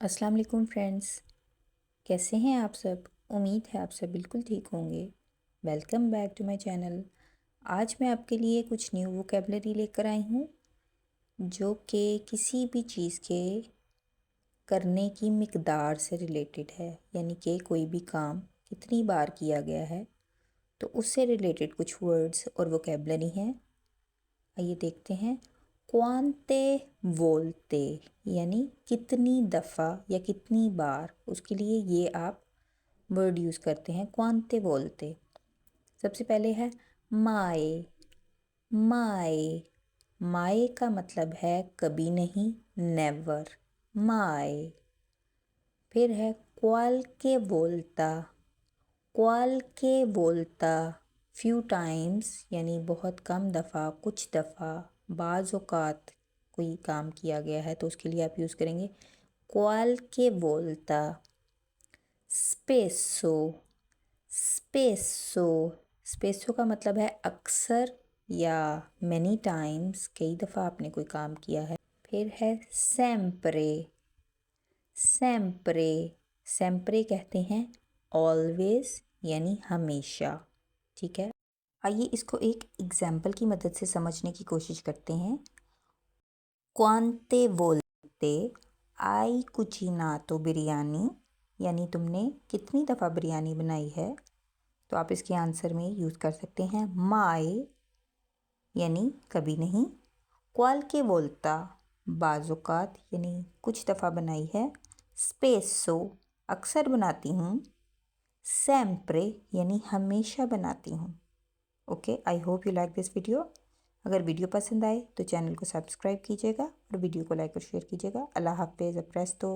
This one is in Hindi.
अस्सलाम वालेकुम फ्रेंड्स, कैसे हैं आप सब। उम्मीद है आप सब बिल्कुल ठीक होंगे। Welcome back to my channel. आज मैं आपके लिए कुछ न्यू वोकेबलरी लेकर आई हूँ जो कि किसी भी चीज़ के करने की मिकदार से रिलेटेड है, यानी कि कोई भी काम कितनी बार किया गया है तो उससे रिलेटेड कुछ वर्ड्स और वोकेबलरी हैं। आइए देखते हैं। क्वांते वोल्ते यानी कितनी दफ़ा या कितनी बार, उसके लिए ये आप वर्ड यूज़ करते हैं क्वांते वोल्ते। सबसे पहले है माए। माए माए का मतलब है कभी नहीं, नेवर, माए। फिर है क्वाल्के वोल्ता। क्वाल्के वोल्ता फ्यू टाइम्स यानी बहुत कम दफ़ा, कुछ दफ़ा, बाज़ औक़ात कोई काम किया गया है तो उसके लिए आप यूज़ करेंगे क्वाल्के वोल्ता। स्पेसो। स्पेसो स्पेसो का मतलब है अक्सर या मैनी टाइम्स, कई दफ़ा आपने कोई काम किया है। फिर है सेम्प्रे। सेम्प्रे सेम्प्रे कहते हैं ऑलवेज यानी हमेशा। ठीक है, आइए इसको एक एग्जाम्पल की मदद से समझने की कोशिश करते हैं। क्वांते वोल्ते आई कुचिनातो बिरयानी, यानी तुमने कितनी दफ़ा बिरयानी बनाई है। तो आप इसके आंसर में यूज़ कर सकते हैं माए यानी कभी नहीं, क्वाल के वोल्ता बाज़ौक़ात यानी कुछ दफ़ा बनाई है, स्पेसो अक्सर बनाती हूँ, सेम्प्रे यानी हमेशा बनाती हूँ। Okay, I hope you like this video. अगर वीडियो पसंद आए तो चैनल को सब्सक्राइब कीजिएगा और वीडियो को लाइक और शेयर कीजिएगा। अल्लाह हाफ़िज़। प्रेस दो।